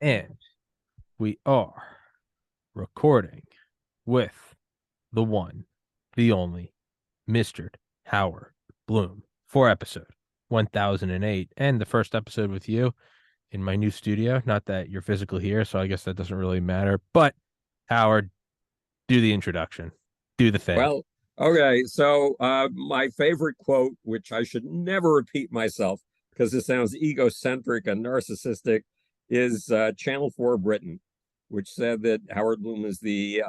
And we are recording with the one, the only, Mr. Howard Bloom for episode 1008, and the first episode with you in my new studio. Not that you're physically here, so I guess that doesn't really matter. But Howard, do the introduction. Do the thing. Well, okay. So my favorite quote, which I should never repeat myself because it sounds egocentric and narcissistic, is Channel 4 Britain, which said that Howard Bloom is the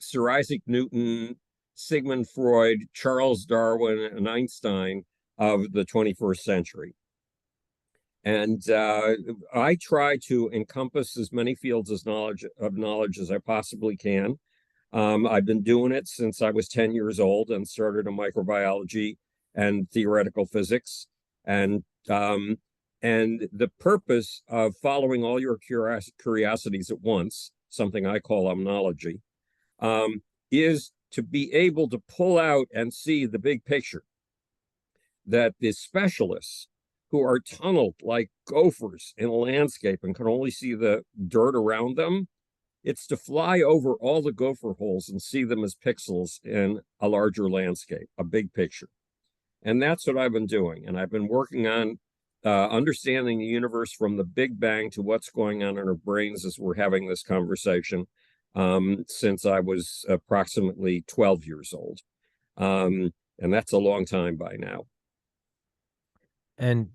Sir Isaac Newton, Sigmund Freud, Charles Darwin, and Einstein of the 21st century. And I try to encompass as many fields of knowledge as I possibly can. I've been doing it since I was 10 years old and started in microbiology and theoretical physics. And the purpose of following all your curiosities at once, something I call omnology, is to be able to pull out and see the big picture. That the specialists who are tunneled like gophers in a landscape and can only see the dirt around them, it's to fly over all the gopher holes and see them as pixels in a larger landscape, a big picture. And that's what I've been doing. And I've been working on understanding the universe from the Big Bang to what's going on in our brains as we're having this conversation since I was approximately 12 years old. And that's a long time by now. And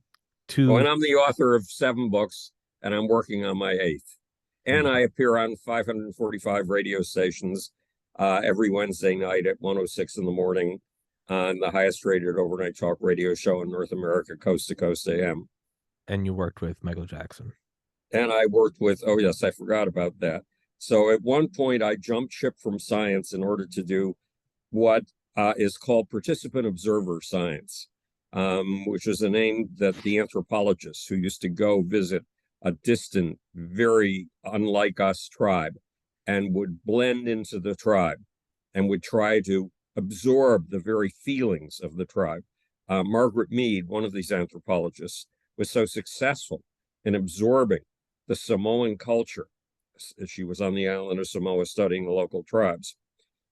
and I'm the author of 7 books, and I'm working on my 8th. And I appear on 545 radio stations every Wednesday night at 1:06 in the morning on the highest rated overnight talk radio show in North America, Coast to Coast AM. And you worked with Michael Jackson. And I worked with, oh yes, I forgot about that. So at one point I jumped ship from science in order to do what is called participant observer science. Which is a name that the anthropologists who used to go visit a distant, very unlike us tribe and would blend into the tribe and would try to absorb the very feelings of the tribe. Margaret Mead, one of these anthropologists, was so successful in absorbing the Samoan culture. She was on the island of Samoa studying the local tribes,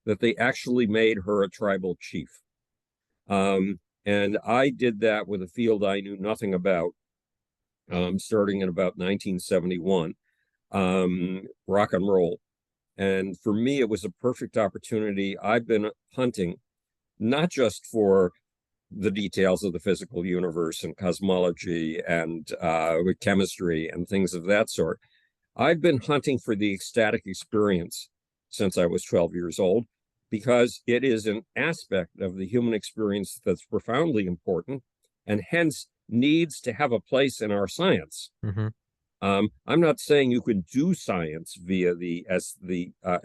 that they actually made her a tribal chief. And I did that with a field I knew nothing about, starting in about 1971, rock and roll. And for me, it was a perfect opportunity. I've been hunting not just for the details of the physical universe and cosmology and chemistry and things of that sort. I've been hunting for the ecstatic experience since I was 12 years old, because it is an aspect of the human experience that's profoundly important and hence needs to have a place in our science. Mm-hmm. I'm not saying you can do science via the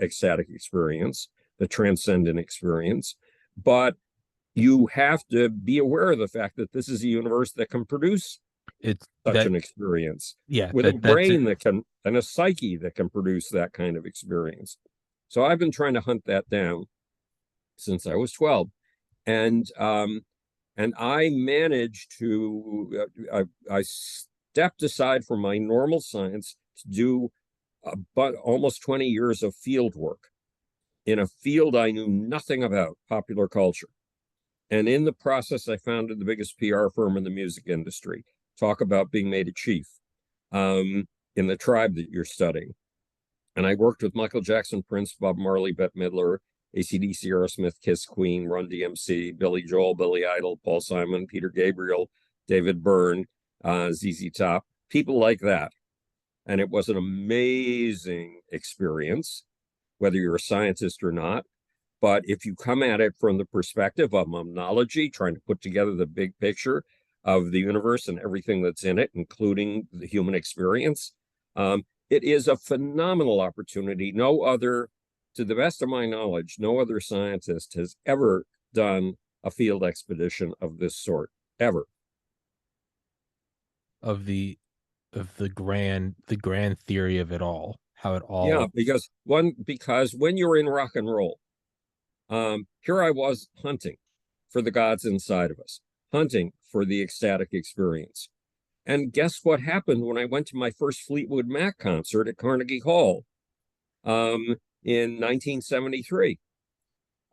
ecstatic experience, the transcendent experience, but you have to be aware of the fact that this is a universe that can produce an experience. Yeah, with a brain that can, and a psyche that can produce that kind of experience. So I've been trying to hunt that down since I was 12. And I managed to, I stepped aside from my normal science to do almost 20 years of field work in a field I knew nothing about, popular culture. And in the process, I founded the biggest PR firm in the music industry. Talk about being made a chief in the tribe that you're studying. And I worked with Michael Jackson, Prince, Bob Marley, Bette Midler, AC/DC, Aerosmith, Kiss, Queen, Run DMC, Billy Joel, Billy Idol, Paul Simon, Peter Gabriel, David Byrne, ZZ Top, people like that. And it was an amazing experience, whether you're a scientist or not. But if you come at it from the perspective of omnology, trying to put together the big picture of the universe and everything that's in it, including the human experience, it is a phenomenal opportunity. No other, to the best of my knowledge, no other scientist has ever done a field expedition of this sort, ever. Of the grand theory of it all, how it all. Yeah, because when you're in rock and roll, here I was hunting for the gods inside of us, hunting for the ecstatic experience. And guess what happened when I went to my first Fleetwood Mac concert at Carnegie Hall in 1973?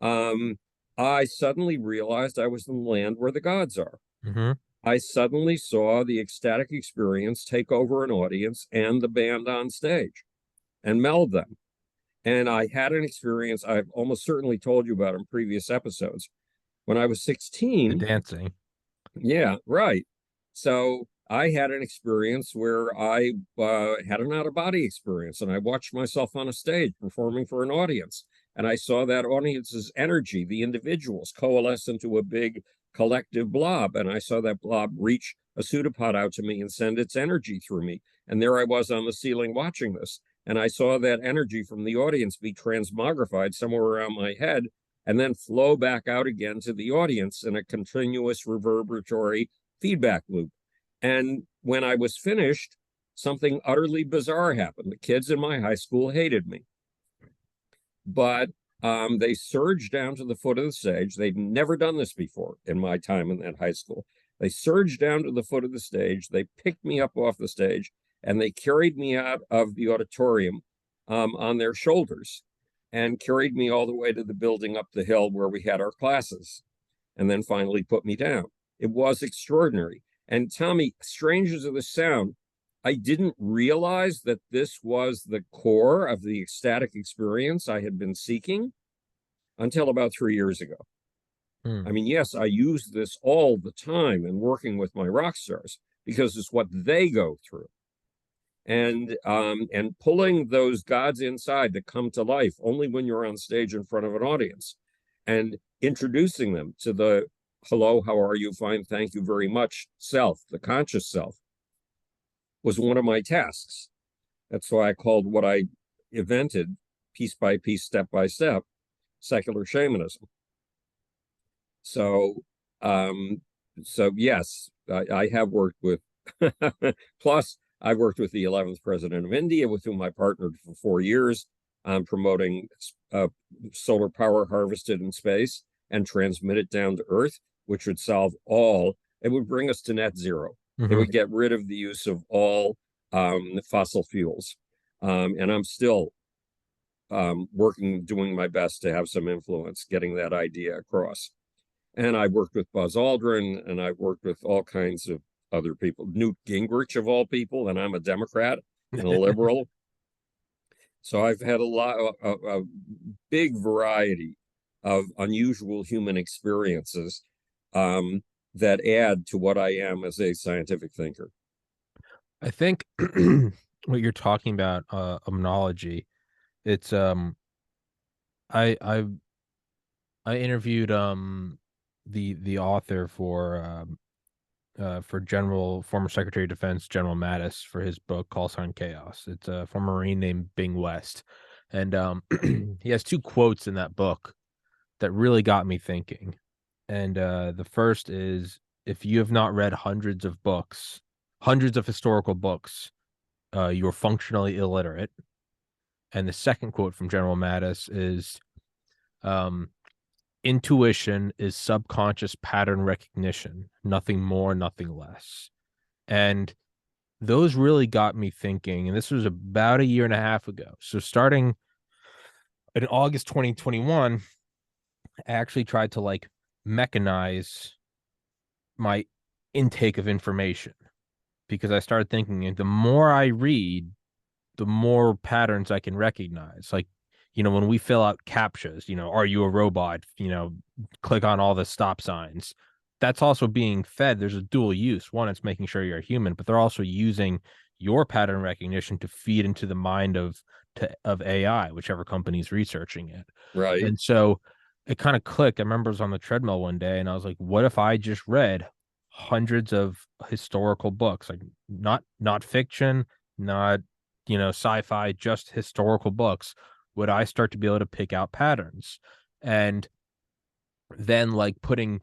Um, I suddenly realized I was in the land where the gods are. Mm-hmm. I suddenly saw the ecstatic experience take over an audience and the band on stage and meld them. And I had an experience I've almost certainly told you about in previous episodes. When I was The 16, dancing. yeah, right. So I had an experience where I had an out of body experience and I watched myself on a stage performing for an audience. And I saw that audience's energy, the individuals coalesce into a big collective blob. And I saw that blob reach a pseudopod out to me and send its energy through me. And there I was on the ceiling watching this. And I saw that energy from the audience be transmogrified somewhere around my head and then flow back out again to the audience in a continuous reverberatory feedback loop. And when I was finished, something utterly bizarre happened. The kids in my high school hated me, but they surged down to the foot of the stage. They'd never done this before in my time in that high school. They surged down to the foot of the stage. They picked me up off the stage and they carried me out of the auditorium on their shoulders and carried me all the way to the building up the hill where we had our classes and then finally put me down. It was extraordinary. And Tommy, strange as it sound, I didn't realize that this was the core of the ecstatic experience I had been seeking until about 3 years ago. I mean, yes, I use this all the time in working with my rock stars because it's what they go through. And pulling those gods inside that come to life only when you're on stage in front of an audience and introducing them to the hello, how are you, fine, thank you very much self, the conscious self, was one of my tasks. That's why I called what I invented, piece by piece, step by step, secular shamanism. So yes, I have worked with plus I worked with the 11th president of India, with whom I partnered for 4 years on promoting solar power harvested in space and transmitted down to Earth, which would solve all, it would bring us to net zero. It would get rid of the use of all fossil fuels. And I'm still working, doing my best to have some influence getting that idea across. And I worked with Buzz Aldrin, and I worked with all kinds of other people. Newt Gingrich, of all people, and I'm a Democrat and a liberal. So I've had a big variety of unusual human experiences that add to what I am as a scientific thinker. I think what you're talking about, omnology, it's I interviewed the author for former Secretary of Defense General Mattis for his book Call Sign Chaos. It's from a Marine named Bing West, and he has two quotes in that book that really got me thinking. And the first is, if you have not read hundreds of historical books, you're functionally illiterate. And the second quote from General Mattis is, intuition is subconscious pattern recognition, nothing more, nothing less. And those really got me thinking. And this was about a year and a half ago. So starting in August 2021, I actually tried to mechanize my intake of information, because I started thinking the more I read, the more patterns I can recognize. When we fill out CAPTCHAs, are you a robot? Click on all the stop signs. That's also being fed. There's a dual use. One, it's making sure you're a human, but they're also using your pattern recognition to feed into the mind of AI, whichever company's researching it. Right. And so it kind of clicked. I remember I was on the treadmill one day and I was like, what if I just read hundreds of historical books, like not fiction, not sci-fi, just historical books? Would I start to be able to pick out patterns? And then putting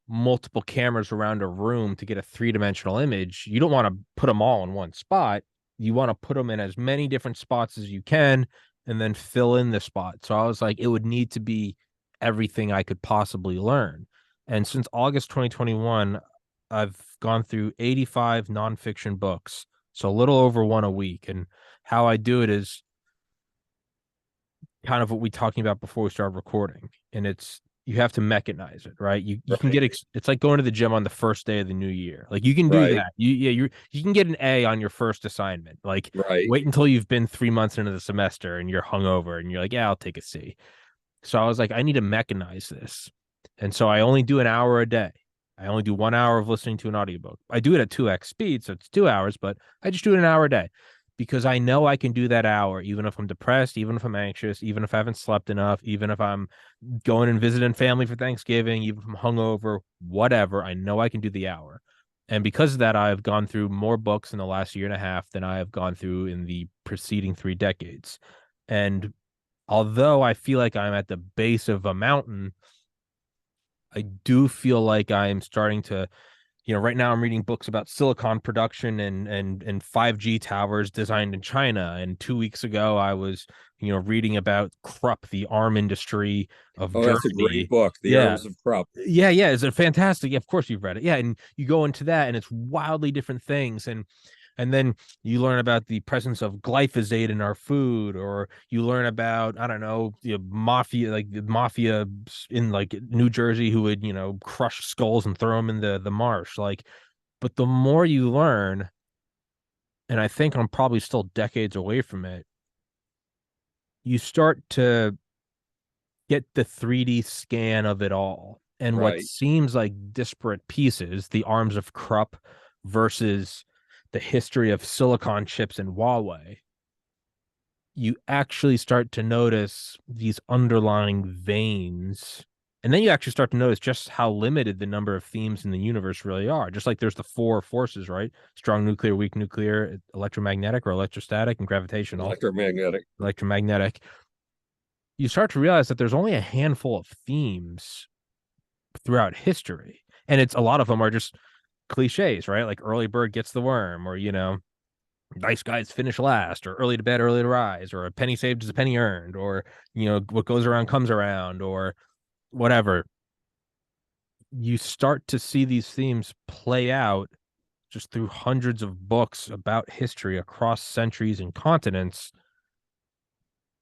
multiple cameras around a room to get a three-dimensional image, you don't want to put them all in one spot. You want to put them in as many different spots as you can and then fill in the spot. So I was like, it would need to be everything I could possibly learn. And since August 2021, I've gone through 85 nonfiction books, so a little over one a week. And how I do it is kind of what we talking about before we start recording. And it's you have to mechanize it, right? You can Right. get it's like going to the gym on the first day of the new year. Like you can do Right. that. You can get an A on your first assignment. Like Right. wait until you've been 3 months into the semester and you're hungover and you're like, yeah, I'll take a C. So I was like, I need to mechanize this. And so I only do an hour a day. I only do 1 hour of listening to an audiobook. I do it at 2x speed, so it's 2 hours, but I just do it an hour a day because I know I can do that hour, even if I'm depressed, even if I'm anxious, even if I haven't slept enough, even if I'm going and visiting family for Thanksgiving, even if I'm hungover, whatever. I know I can do the hour. And because of that, I've gone through more books in the last year and a half than I have gone through in the preceding 3 decades. And although I feel like I'm at the base of a mountain, I do feel like I'm starting to, right now I'm reading books about silicon production and 5G towers designed in China. And 2 weeks ago, I was, reading about Krupp, the arm industry of Oh, that's a great Germany. book, The Yeah. Arms of Krupp. Yeah. It's a fantastic. Yeah, of course you've read it. Yeah. And you go into that and it's wildly different things. And then you learn about the presence of glyphosate in our food, or you learn about, I don't know, mafia, like the mafia in like New Jersey who would, crush skulls and throw them in the marsh. Like, but the more you learn, and I think I'm probably still decades away from it, you start to get the 3D scan of it all. And what Right. seems like disparate pieces, the arms of Krupp versus the history of silicon chips and Huawei, you actually start to notice these underlying veins. And then you actually start to notice just how limited the number of themes in the universe really are. Just like there's the four forces, right? Strong nuclear, weak nuclear, electromagnetic or electrostatic, and gravitational, Electromagnetic. electromagnetic. You start to realize that there's only a handful of themes throughout history. And it's a lot of them are just cliches, right? Like early bird gets the worm, or, nice guys finish last, or early to bed, early to rise, or a penny saved is a penny earned, or, what goes around comes around, or whatever. You start to see these themes play out just through hundreds of books about history across centuries and continents.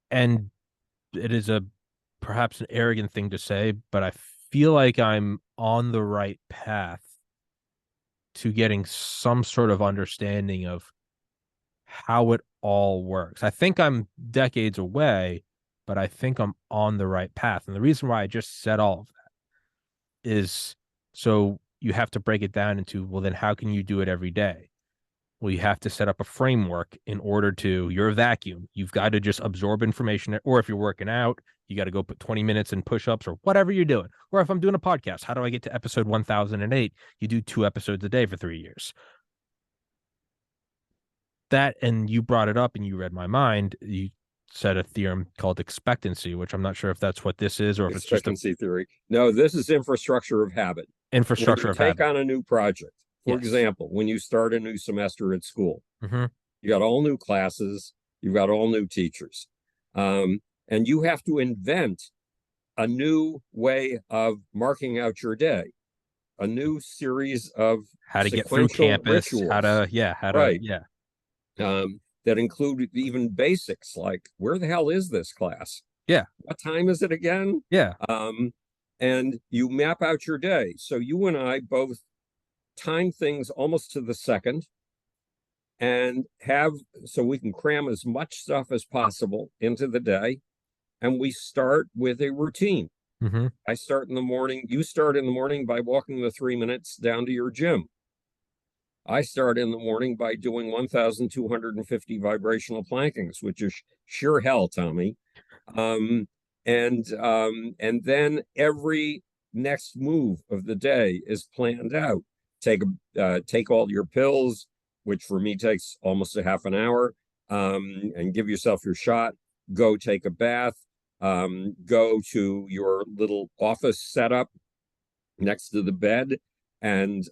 And it is a perhaps an arrogant thing to say, but I feel like I'm on the right path to getting some sort of understanding of how it all works. I think I'm decades away, but I think I'm on the right path. And the reason why I just said all of that is so you have to break it down into, well, then how can you do it every day? Well, you have to set up a framework in order to, you're a vacuum. You've got to just absorb information. Or if you're working out, you got to go put 20 minutes in push-ups or whatever you're doing. Or if I'm doing a podcast, how do I get to episode 1008? You do 2 episodes a day for 3 years. That, and you brought it up and you read my mind. You said a theorem called expectancy, which I'm not sure if that's what this is or if it's just a Expectancy theory. No, this is infrastructure of habit. When infrastructure you of take habit. on a new project, for Yes. example, when you start a new semester at school, Mm-hmm. you got all new classes, you've got all new teachers, and you have to invent a new way of marking out your day, a new series of How to get through sequential campus, rituals, right? yeah. That include even basics like where the hell is this class? Yeah. What time is it again? Yeah. Um, and you map out your day. So you and I both time things almost to the second and have so we can cram as much stuff as possible into the day. And we start with a routine. Mm-hmm. I start in the morning. You start in the morning by walking the 3 minutes down to your gym. I start in the morning by doing 1,250 vibrational plankings, which is sheer hell, Tommy. Um, and then every next move of the day is planned out. Take all your pills, which for me takes almost a half an hour, and give yourself your shot. Go take a bath. Go to your little office setup next to the bed and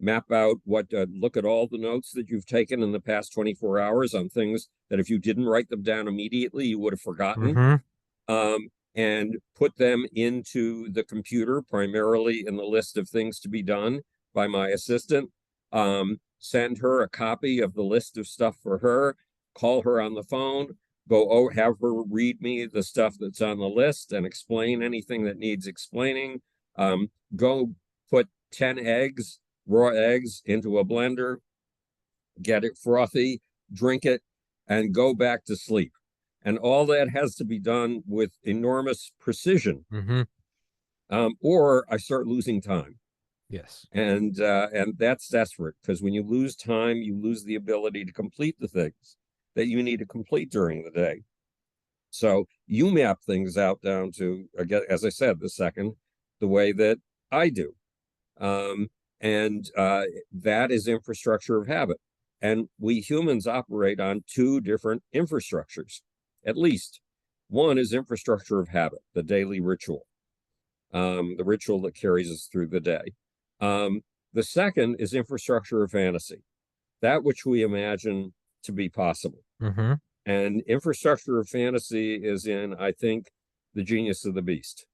map out look at all the notes that you've taken in the past 24 hours on things that if you didn't write them down immediately, you would have forgotten, Mm-hmm. and put them into the computer, primarily in the list of things to be done. by my assistant, send her a copy of the list of stuff for her, call her on the phone, have her read me the stuff that's on the list and explain anything that needs explaining. Go put 10 eggs, raw eggs, into a blender, get it frothy, drink it, and go back to sleep. And all that has to be done with enormous precision, or I start losing time. Yes. And that's desperate, because when you lose time, you lose the ability to complete the things that you need to complete during the day. So you map things out down to, again, as I said, the way that I do. That is infrastructure of habit. And we humans operate on two different infrastructures, at least. One is infrastructure of habit, the daily ritual, the ritual that carries us through the day. The second is infrastructure of fantasy, that which we imagine to be possible. And infrastructure of fantasy is in, I think, The Genius of the Beast.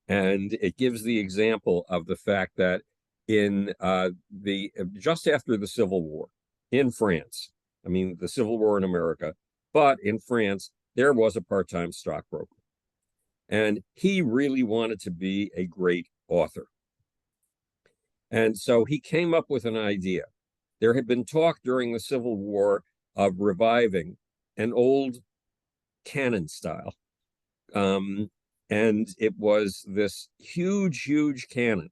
And it gives the example of the fact that in just after the Civil War in France, I mean, the Civil War in America, but in France, there was a part-time stockbroker. And he really wanted to be a great author. And so he came up with an idea. There had been talk during the Civil War of reviving an old canon style. And it was this huge cannon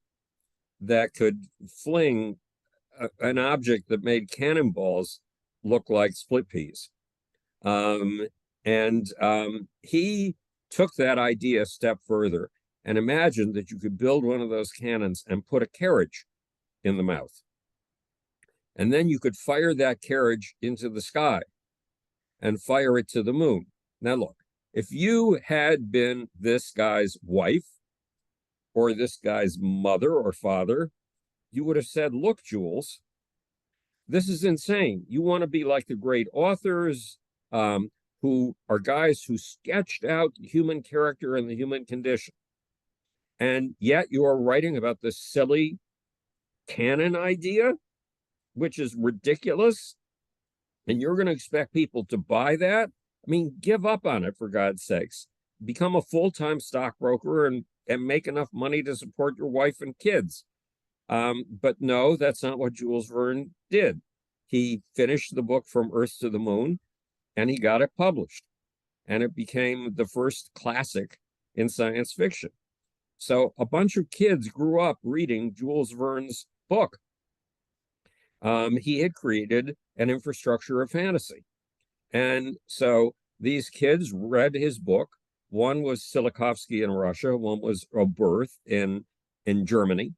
that could fling an object that made cannonballs look like split peas. He took that idea a step further and imagined that you could build one of those cannons and put a carriage in the mouth. And then you could fire that carriage into the sky and fire it to the moon. Now, look, if you had been this guy's wife or this guy's mother or father, you would have said, look, Jules, this is insane. You want to be like the great authors who are guys who sketched out the human character and the human condition. And yet you are writing about this silly canon idea, which is ridiculous. And you're going to expect people to buy that? I mean, give up on it, for God's sakes. Become a full-time stockbroker and make enough money to support your wife and kids. But no, that's not what Jules Verne did. He finished the book From Earth to the Moon, and he got it published. And it became the first classic in science fiction. So a bunch of kids grew up reading Jules Verne's book. He had created an infrastructure of fantasy. And so these kids read his book. One was Tsiolkovsky in Russia, one was Oberth in Germany.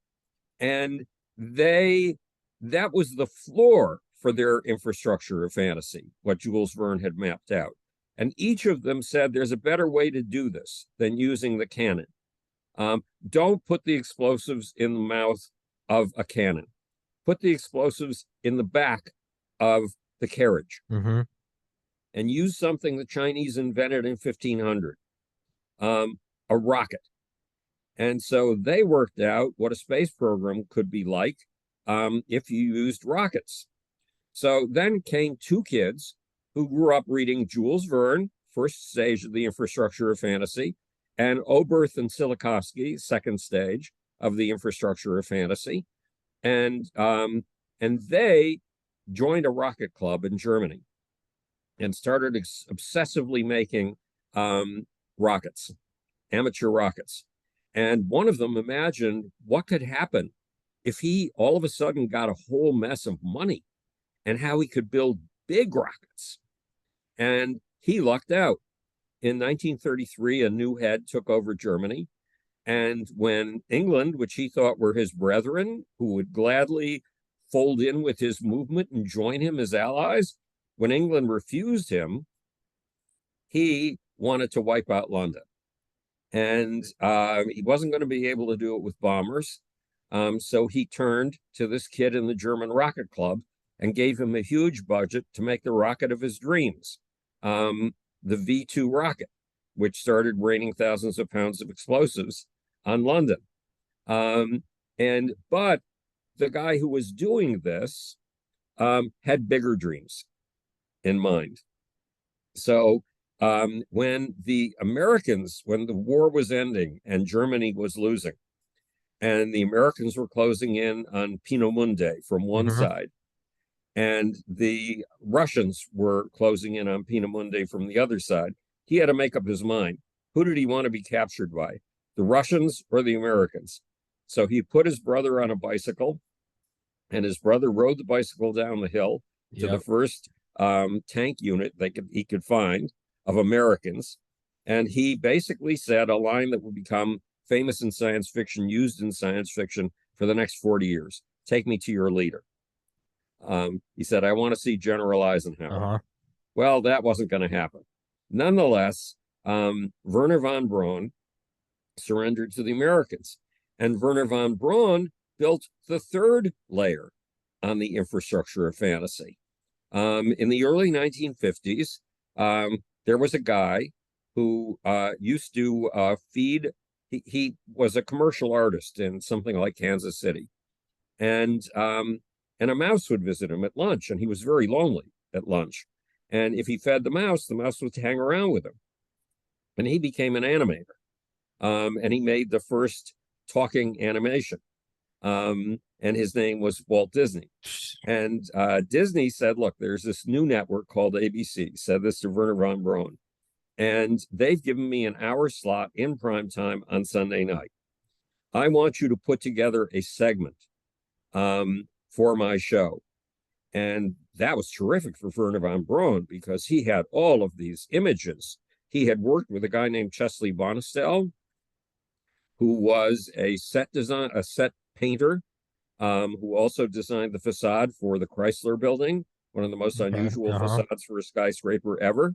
And that was the floor for their infrastructure of fantasy, what Jules Verne had mapped out. And each of them said, there's a better way to do this than using the cannon. Don't put the explosives in the mouth of a cannon. Put the explosives in the back of the carriage. And use something the Chinese invented in 1500, a rocket. And so they worked out what a space program could be like if you used rockets. So then came two kids who grew up reading Jules Verne, first stage of the infrastructure of fantasy, and Oberth and Tsiolkovsky, second stage of the infrastructure of fantasy. And they joined a rocket club in Germany and started obsessively making rockets, amateur rockets. And one of them imagined what could happen if he all of a sudden got a whole mess of money and how he could build big rockets. And he lucked out. In 1933, a new head took over Germany. And when England, which he thought were his brethren, who would gladly fold in with his movement and join him as allies, when England refused him, he wanted to wipe out London. And he wasn't going to be able to do it with bombers. So he turned to this kid in the German rocket club and gave him a huge budget to make the rocket of his dreams, the V2 rocket, which started raining thousands of pounds of explosives on London. But the guy who was doing this had bigger dreams in mind. So when the Americans, when the war was ending and Germany was losing, and the Americans were closing in on Peenemünde from one side, and the Russians were closing in on Peenemünde from the other side, he had to make up his mind. Who did he want to be captured by, the Russians or the Americans? So he put his brother on a bicycle, and his brother rode the bicycle down the hill to the first tank unit he could find of Americans. And he basically said a line that would become famous in science fiction, used in science fiction for the next 40 years. Take me to your leader. He said, I want to see General Eisenhower. Well, that wasn't going to happen. Nonetheless, Werner von Braun surrendered to the Americans. And Werner von Braun built the third layer on the infrastructure of fantasy. In the early 1950s, there was a guy who used to feed, he was a commercial artist in something like Kansas City. And a mouse would visit him at lunch, and he was very lonely at lunch. And if he fed the mouse would hang around with him. And he became an animator. And he made the first talking animation. And his name was Walt Disney. And Disney said, look, there's this new network called ABC, said this to Werner von Braun. And they've given me an hour slot in prime time on Sunday night. I want you to put together a segment for my show. And that was terrific for Werner von Braun because he had all of these images. He had worked with a guy named Chesley Bonestell, who was a set painter, who also designed the facade for the Chrysler Building, one of the most unusual facades for a skyscraper ever.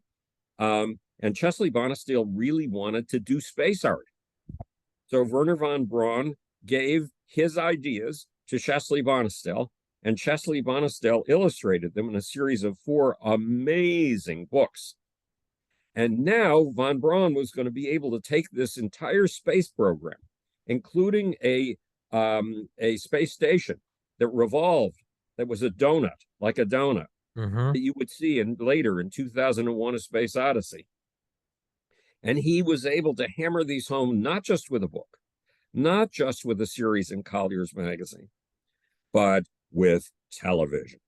And Chesley Bonestell really wanted to do space art. So Werner von Braun gave his ideas to Chesley Bonestell, and Chesley Bonestell illustrated them in a series of 4 amazing books. And now von Braun was going to be able to take this entire space program, including a space station that revolved, that was a donut, like a donut, that you would see later in 2001: A Space Odyssey. And he was able to hammer these home, not just with a book, not just with a series in Collier's magazine, but with television.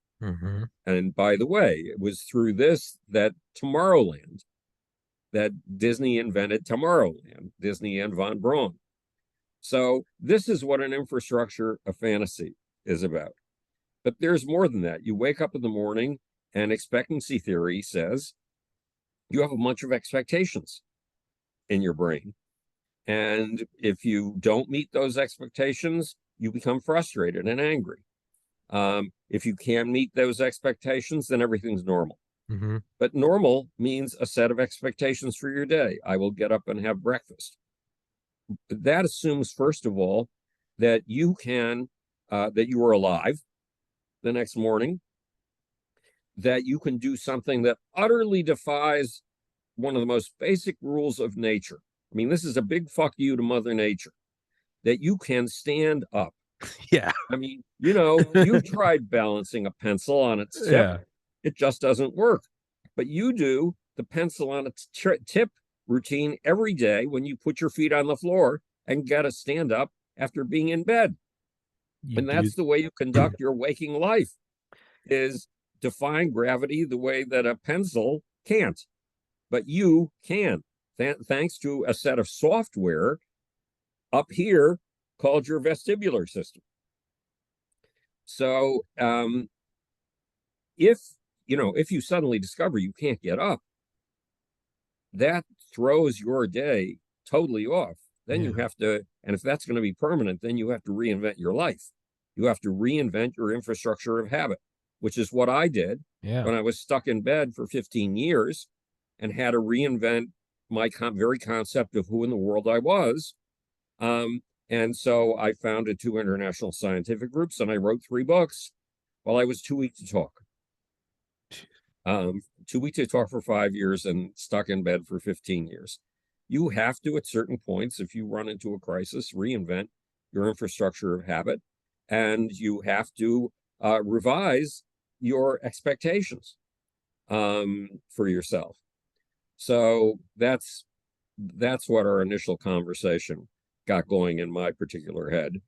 And by the way, it was through this that Tomorrowland, that Disney invented Tomorrowland, Disney and von Braun. So this is what an infrastructure of fantasy is about. But there's more than that. You wake up in the morning and expectancy theory says you have a bunch of expectations in your brain. And if you don't meet those expectations, you become frustrated and angry. If you can't meet those expectations, then everything's normal. But normal means a set of expectations for your day. I will get up and have breakfast. That assumes, first of all, that you are alive the next morning, that you can do something that utterly defies one of the most basic rules of nature. I mean, this is a big fuck you to Mother Nature, that you can stand up. Yeah. I mean, you've tried balancing a pencil on its tip. Yeah. It just doesn't work. But you do the pencil on its tip routine every day when you put your feet on the floor and got to stand up after being in bed. And that's the way you conduct your waking life, is defying gravity the way that a pencil can't. But you can, thanks to a set of software up here called your vestibular system. So if you suddenly discover you can't get up, that throws your day totally off. Then you have to, and if that's going to be permanent, then you have to reinvent your life. You have to reinvent your infrastructure of habit, which is what I did when I was stuck in bed for 15 years and had to reinvent my very concept of who in the world I was. And so I founded 2 international scientific groups, and I wrote 3 books while I was too weak to talk. Too weak to talk for 5 years and stuck in bed for 15 years. You have to, at certain points, if you run into a crisis, reinvent your infrastructure of habit. and you have to revise your expectations for yourself. So that's what our initial conversation got going in my particular head.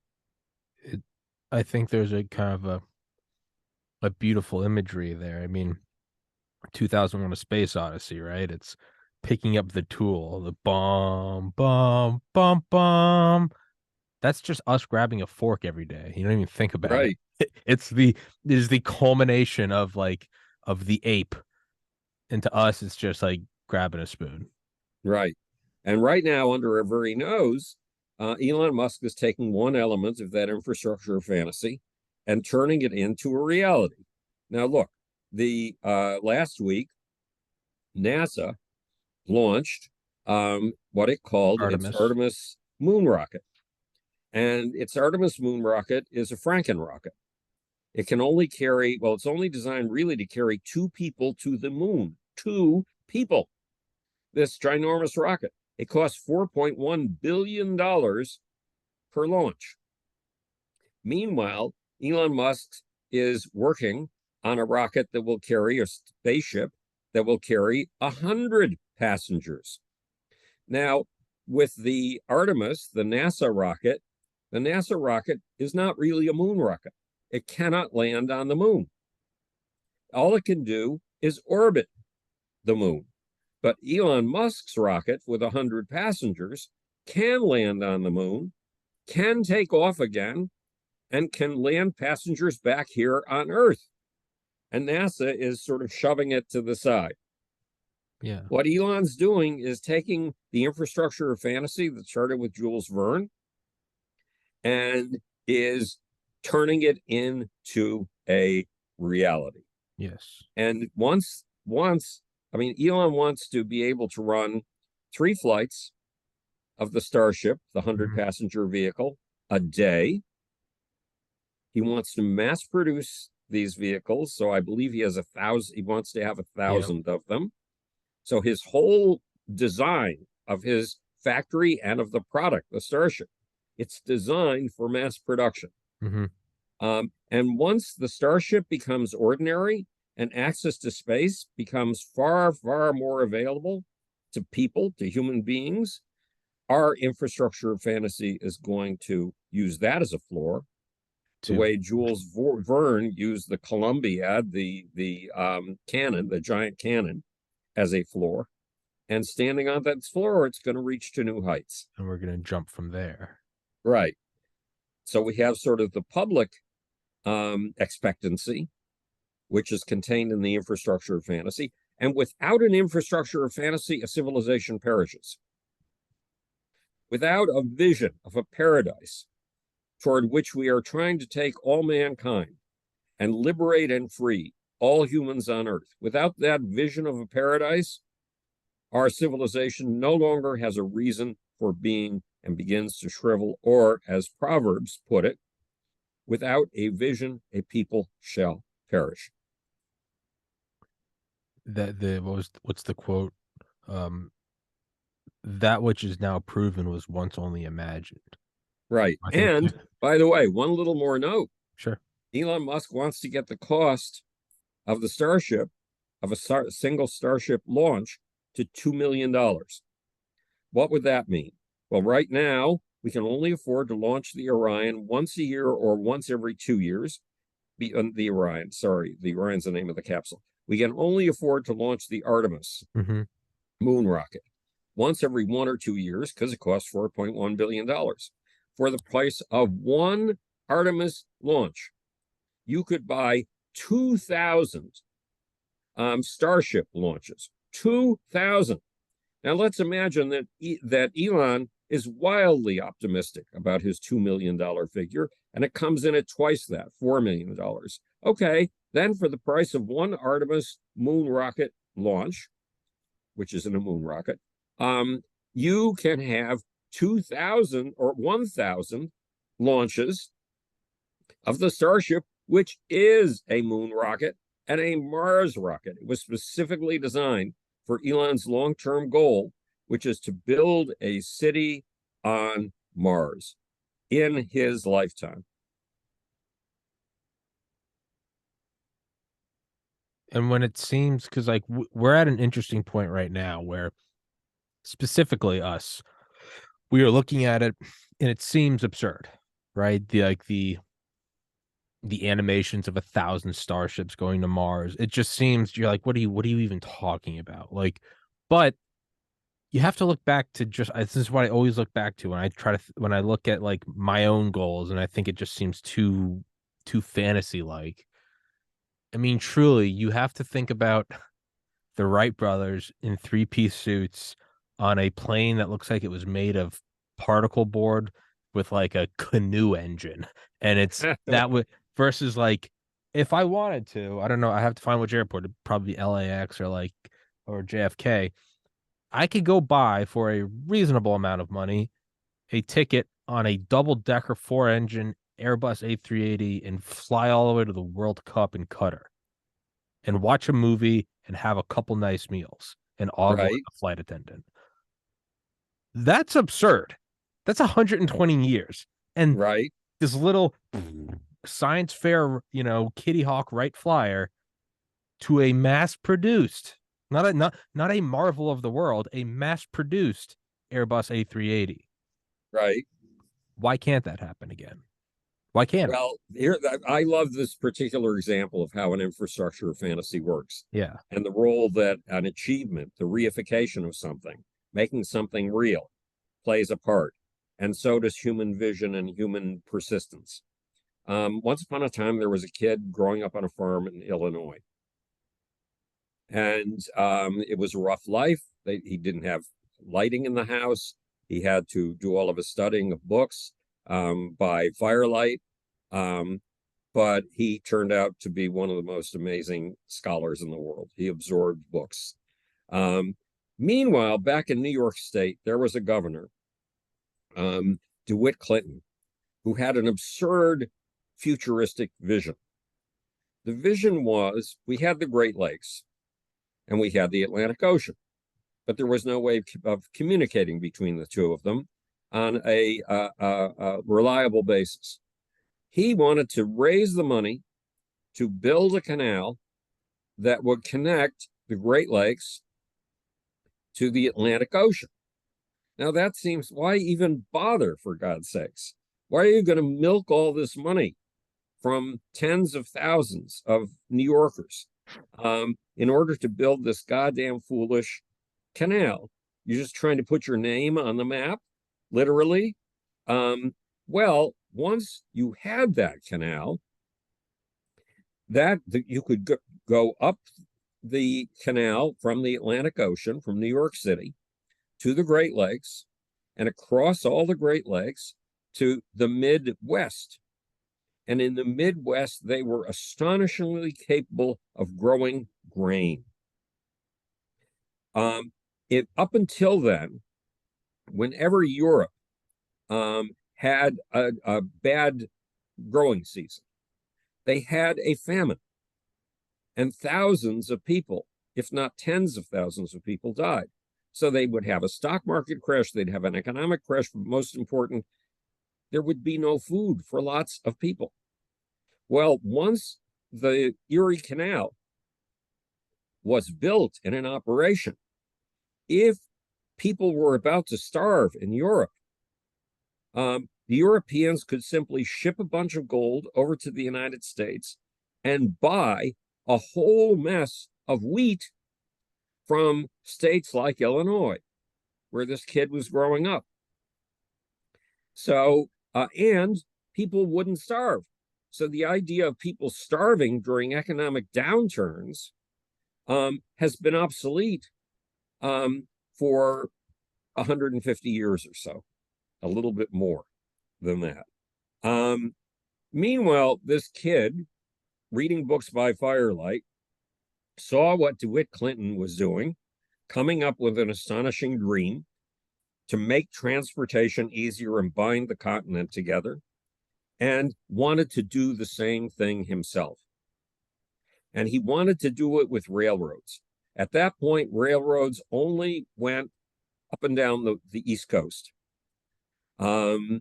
I think there's a kind of a beautiful imagery there. I mean, 2001: A Space Odyssey, right? It's picking up the tool, the bum bum bum bum. That's just us grabbing a fork every day. You don't even think about Right, it. It is the culmination of of the ape. And to us, it's just like grabbing a spoon. right. And right now, under our very nose, Elon Musk is taking one element of that infrastructure fantasy and turning it into a reality. Now, look, the last week, NASA launched what it called its Artemis. Artemis moon rocket. And its Artemis moon rocket is a Franken rocket. It can only carry, well, it's only designed really to carry 2 people to the moon. 2 people. This ginormous rocket. It costs $4.1 billion per launch. Meanwhile, Elon Musk is working on a rocket that will carry, a spaceship that will carry 100 passengers. Now, with the Artemis, the NASA rocket is not really a moon rocket. It cannot land on the moon. All it can do is orbit the moon. But Elon Musk's rocket with 100 passengers can land on the moon, can take off again, and can land passengers back here on Earth. And NASA is sort of shoving it to the side. Yeah. What Elon's doing is taking the infrastructure of fantasy that started with Jules Verne and is turning it into a reality. Yes. And I mean, Elon wants to be able to run 3 flights of the Starship, the 100 passenger vehicle, a day. He wants to mass produce these vehicles. So I believe he has 1,000, he wants to have 1,000 of them. So his whole design of his factory and of the product, the Starship, it's designed for mass production. And once the Starship becomes ordinary and access to space becomes far, far more available to people, to human beings, our infrastructure of fantasy is going to use that as a floor. The way Jules Verne used the Columbiad, the cannon, the giant cannon, as a floor. And standing on that floor, it's going to reach to new heights. And we're going to jump from there. Right. So we have sort of the public expectancy, which is contained in the infrastructure of fantasy. And without an infrastructure of fantasy, a civilization perishes. Without a vision of a paradise toward which we are trying to take all mankind and liberate and free all humans on Earth, without that vision of a paradise, our civilization no longer has a reason for being and begins to shrivel, or, as Proverbs put it, without a vision, a people shall perish. What's the quote? That which is now proven was once only imagined. Right. I think And by the way, one little more note. Sure. Elon Musk wants to get the cost of the Starship, of a single Starship launch, to $2 million. What would that mean? Well, right now, we can only afford to launch the Orion once a year or once every 2 years. The Orion's the name of the capsule. We can only afford to launch the Artemis moon rocket once every 1 or 2 years because it costs $4.1 billion. For the price of one Artemis launch, you could buy 2,000 Starship launches. 2,000. Now let's imagine that Elon is wildly optimistic about his $2 million figure, and it comes in at twice that, $4 million. Okay, then for the price of one Artemis moon rocket launch, which isn't a moon rocket, you can have 2,000 or 1,000 launches of the Starship, which is a moon rocket and a Mars rocket. It was specifically designed for Elon's long-term goal, which is to build a city on Mars in his lifetime. And when it seems, because like we're at an interesting point right now where specifically us, we are looking at it and it seems absurd, right? The animations of 1,000 starships going to Mars. It just seems you're like, what are you even talking about? Like, but you have to look back to just this is what I always look back to when I try to when I look at like my own goals, and I think it just seems too fantasy like. I mean, truly, you have to think about the Wright brothers in three-piece suits on a plane that looks like it was made of particle board with like a canoe engine. And it's that would versus like if I wanted to, I don't know, I have to find which airport, it'd probably be LAX or like or JFK. I could go buy for a reasonable amount of money a ticket on a double decker four engine Airbus A380 and fly all the way to the World Cup in Qatar and watch a movie and have a couple nice meals and ogle Right, at the flight attendant. That's absurd. That's 120 years. And right, this little science fair, Kitty Hawk Wright flyer to a mass produced, not a marvel of the world, a mass produced Airbus A380. right. Why can't that happen again? Why can't it? Well, here I love this particular example of how an infrastructure of fantasy works Yeah. and the role that an achievement, the reification of something, making something real, plays a part. And so does human vision and human persistence. Once upon a time, there was a kid growing up on a farm in Illinois, and it was a rough life. He didn't have lighting in the house. He had to do all of his studying of books by firelight. Um, but he turned out to be one of the most amazing scholars in the world. He absorbed books. Um, Meanwhile, back in New York State, there was a governor, DeWitt Clinton, who had an absurd futuristic vision. The vision was we had the Great Lakes and we had the Atlantic Ocean, but there was no way of communicating between the two of them on a reliable basis. He wanted to raise the money to build a canal that would connect the Great Lakes to the Atlantic Ocean. Now that seems, why even bother, for God's sakes? Why are you going to milk all this money from tens of thousands of New Yorkers in order to build this goddamn foolish canal? You're just trying to put your name on the map, literally. Well, once you had that canal, that you could go up the canal from the Atlantic Ocean, from New York City, to the Great Lakes, and across all the Great Lakes to the Midwest. And in the Midwest, they were astonishingly capable of growing grain. Up until then, whenever Europe had a bad growing season, they had a famine, and thousands of people, if not tens of thousands of people, died. So they would have a stock market crash, they'd have an economic crash, but most important, there would be no food for lots of people. Well, once the Erie Canal was built and in operation, if people were about to starve in Europe, the Europeans could simply ship a bunch of gold over to the United States and buy a whole mess of wheat from states like Illinois, where this kid was growing up. So, and people wouldn't starve. So the idea of people starving during economic downturns has been obsolete for 150 years or so, a little bit more than that. Meanwhile, this kid reading books by firelight saw what DeWitt Clinton was doing, coming up with an astonishing dream to make transportation easier and bind the continent together, and wanted to do the same thing himself. And he wanted to do it with railroads. At that point, railroads only went up and down the East Coast. The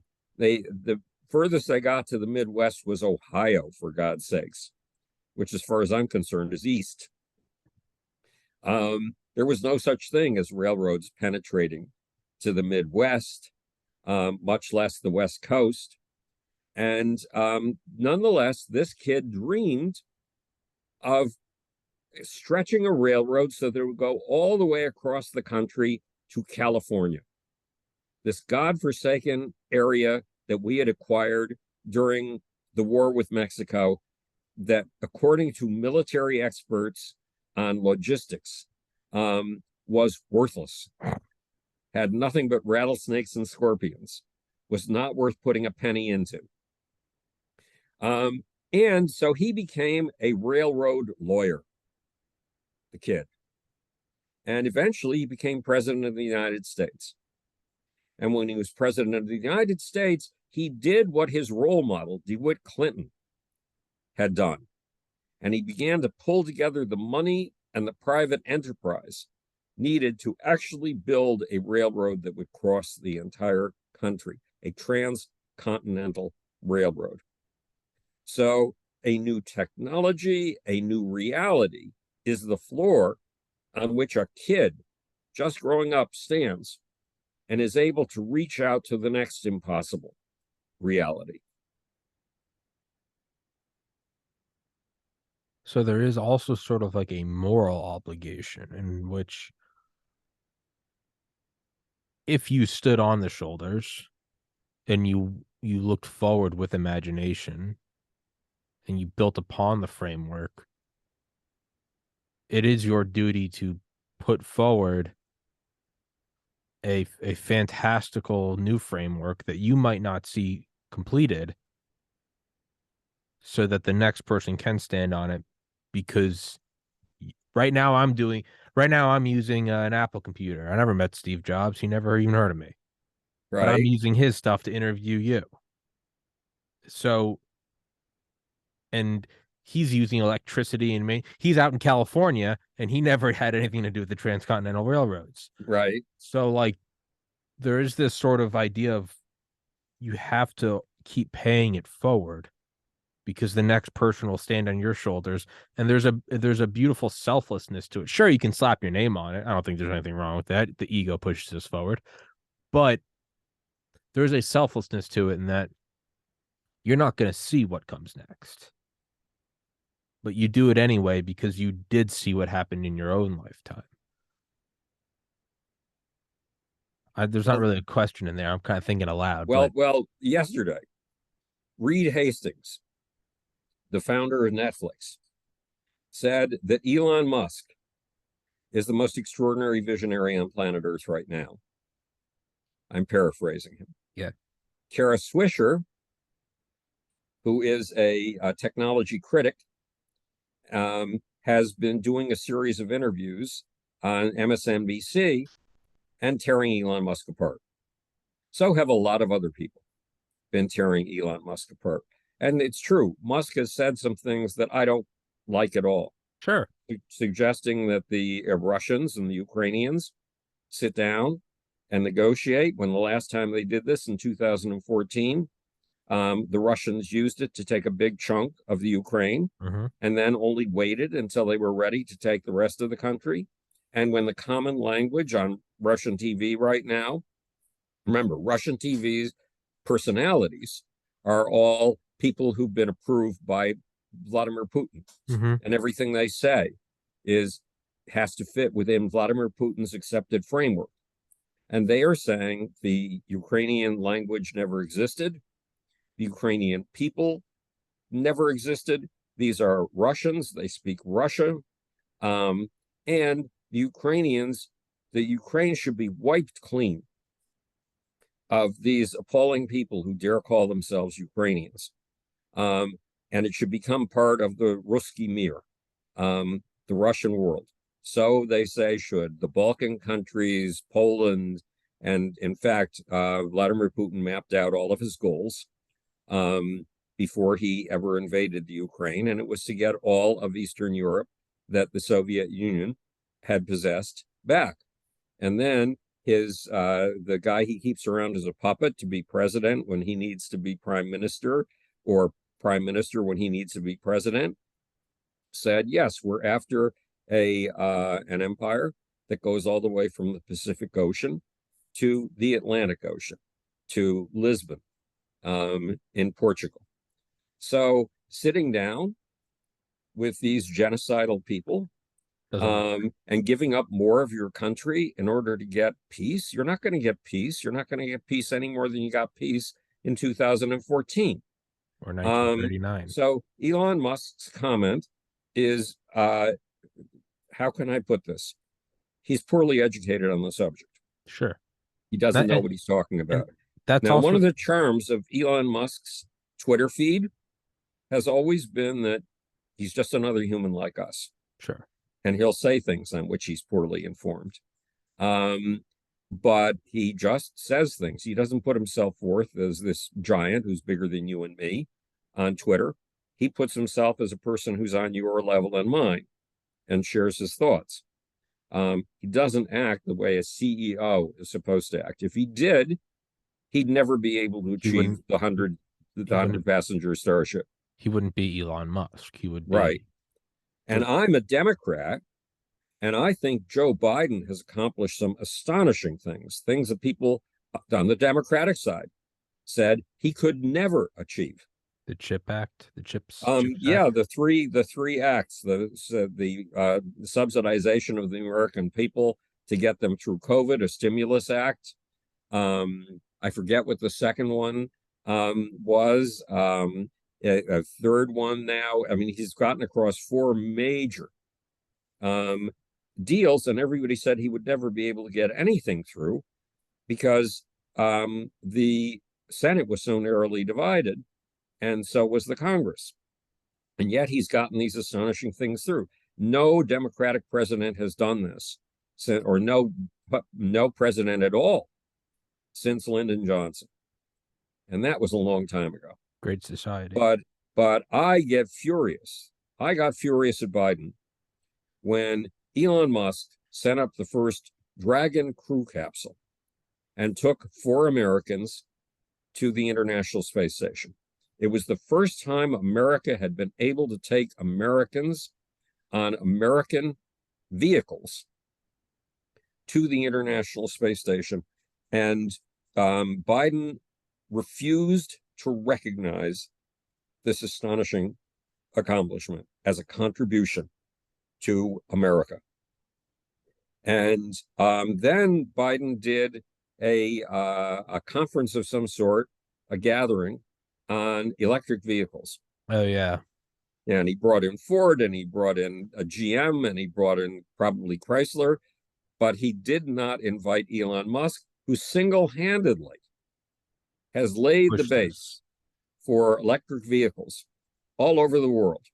furthest they got to the Midwest was Ohio, for God's sakes, which, as far as I'm concerned, is east. There was no such thing as railroads penetrating to the Midwest, much less the West Coast. And nonetheless, this kid dreamed of stretching a railroad so that it would go all the way across the country to California, this godforsaken area that we had acquired during the war with Mexico, that, according to military experts on logistics, was worthless, had nothing but rattlesnakes and scorpions, was not worth putting a penny into. And so he became a railroad lawyer, the kid. And eventually he became president of the United States. And when he was president of the United States, he did what his role model, DeWitt Clinton, had done. And he began to pull together the money and the private enterprise needed to actually build a railroad that would cross the entire country, a transcontinental railroad. So a new technology, a new reality is the floor on which a kid just growing up stands and is able to reach out to the next impossible reality. So there is also sort of like a moral obligation in which, if you stood on the shoulders and you looked forward with imagination and you built upon the framework, it is your duty to put forward a fantastical new framework that you might not see completed, so that the next person can stand on it. Because right now I'm using an Apple computer. I never met Steve Jobs. He never even heard of me. But I'm Right, using his stuff to interview you. So, and he's using electricity, and he's out in California and he never had anything to do with the transcontinental railroads. right. So, like, there is this sort of idea of, you have to keep paying it forward, because the next person will stand on your shoulders. And there's a beautiful selflessness to it. Sure, you can slap your name on it. I don't think there's anything wrong with that. The ego pushes us forward. But there's a selflessness to it, in that you're not going to see what comes next. But you do it anyway because you did see what happened in your own lifetime. There's not Well, really a question in there. I'm kind of thinking aloud. well, yesterday, Reed Hastings, the founder of Netflix, said that Elon Musk is the most extraordinary visionary on planet Earth right now. I'm paraphrasing him. Yeah. Kara Swisher, who is a technology critic, has been doing a series of interviews on MSNBC and tearing Elon Musk apart. So have a lot of other people been tearing Elon Musk apart. And it's true, Musk has said some things that I don't like at all. Sure. Suggesting that the Russians and the Ukrainians sit down and negotiate, when the last time they did this in 2014, the Russians used it to take a big chunk of the Ukraine, and then only waited until they were ready to take the rest of the country. And when the common language on Russian TV right now, remember, Russian TV's personalities are all people who've been approved by Vladimir Putin, and everything they say has to fit within Vladimir Putin's accepted framework. And they are saying the Ukrainian language never existed. The Ukrainian people never existed. These are Russians. They speak Russian. And the Ukrainians, the Ukraine should be wiped clean of these appalling people who dare call themselves Ukrainians. And it should become part of the Ruski Mir, the Russian world. So they say should the Balkan countries, Poland, and in fact, Vladimir Putin mapped out all of his goals before he ever invaded the Ukraine, and it was to get all of Eastern Europe that the Soviet Union had possessed back. And then the guy he keeps around as a puppet to be president when he needs to be prime minister, or prime minister when he needs to be president, said, yes, we're after an empire that goes all the way from the Pacific Ocean to the Atlantic Ocean, to Lisbon, in Portugal. So sitting down with these genocidal people, and giving up more of your country in order to get peace, you're not going to get peace. You're not going to get peace any more than you got peace in 2014. Or 1939. So Elon Musk's comment is, how can I put this? He's poorly educated on the subject. Sure. He doesn't know what he's talking about. That's now, also one of the charms of Elon Musk's Twitter feed has always been that he's just another human like us. Sure. And he'll say things on which he's poorly informed. But he just says things. He doesn't put himself forth as this giant who's bigger than you and me on Twitter. He puts himself as a person who's on your level and mine and shares his thoughts. He doesn't act the way a CEO is supposed to act. If he did, he'd never be able to achieve the 100 passenger Starship. He wouldn't be Elon Musk. He would be. Right. And I'm a Democrat, and I think Joe Biden has accomplished some astonishing things that people on the Democratic side said he could never achieve. The CHIP Act, the CHIPS. Yeah, Act. the three acts, the subsidization of the American people to get them through COVID, a stimulus act. I forget what the second one was. A third one now. I mean, he's gotten across 4 major deals, and everybody said he would never be able to get anything through because the Senate was so narrowly divided, and so was the Congress. And yet he's gotten these astonishing things through. No Democratic president has done this, or no president at all since Lyndon Johnson. And that was a long time ago. Great society. But I get furious. I got furious at Biden when Elon Musk sent up the first Dragon crew capsule and took 4 Americans to the International Space Station. It was the first time America had been able to take Americans on American vehicles to the International Space Station. And Biden refused to recognize this astonishing accomplishment as a contribution to America. And then Biden did a conference of some sort, a gathering on electric vehicles. Oh, yeah. And he brought in Ford, and he brought in a GM, and he brought in probably Chrysler, but he did not invite Elon Musk, who single-handedly has laid the base for electric vehicles all over the world.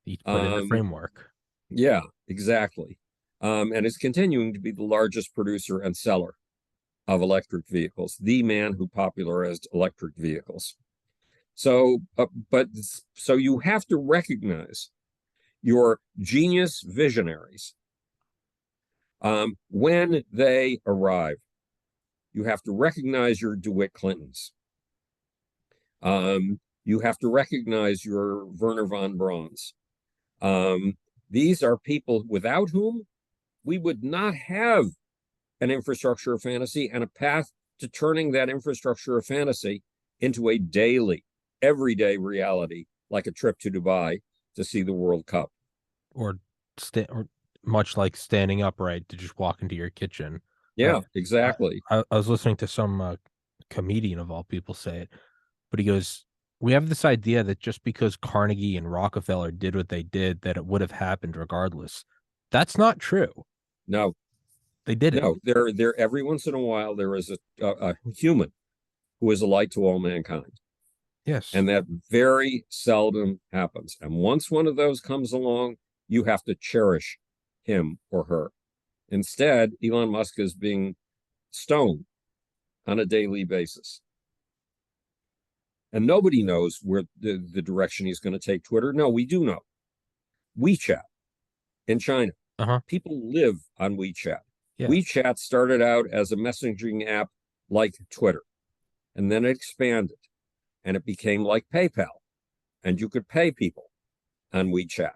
He put in the framework. Yeah, exactly. And is continuing to be the largest producer and seller of electric vehicles, the man who popularized electric vehicles. So you have to recognize your genius visionaries when they arrive. You have to recognize your DeWitt Clintons. You have to recognize your Werner von Brauns. These are people without whom we would not have an infrastructure of fantasy and a path to turning that infrastructure of fantasy into a daily, everyday reality, like a trip to Dubai to see the World Cup. Or much like standing upright to just walk into your kitchen. Yeah, exactly. I was listening to some comedian of all people say it, but he goes, we have this idea that just because Carnegie and Rockefeller did what they did, that it would have happened regardless. That's not true. No, they didn't. No, there every once in a while there is a human who is a light to all mankind. Yes. And that very seldom happens. And once one of those comes along, you have to cherish him or her. Instead, Elon Musk is being stoned on a daily basis. And nobody knows where the direction he's going to take Twitter. No, we do know. WeChat in China. People live on WeChat. Yeah. WeChat started out as a messaging app like Twitter, and then it expanded, and it became like PayPal, and you could pay people on WeChat.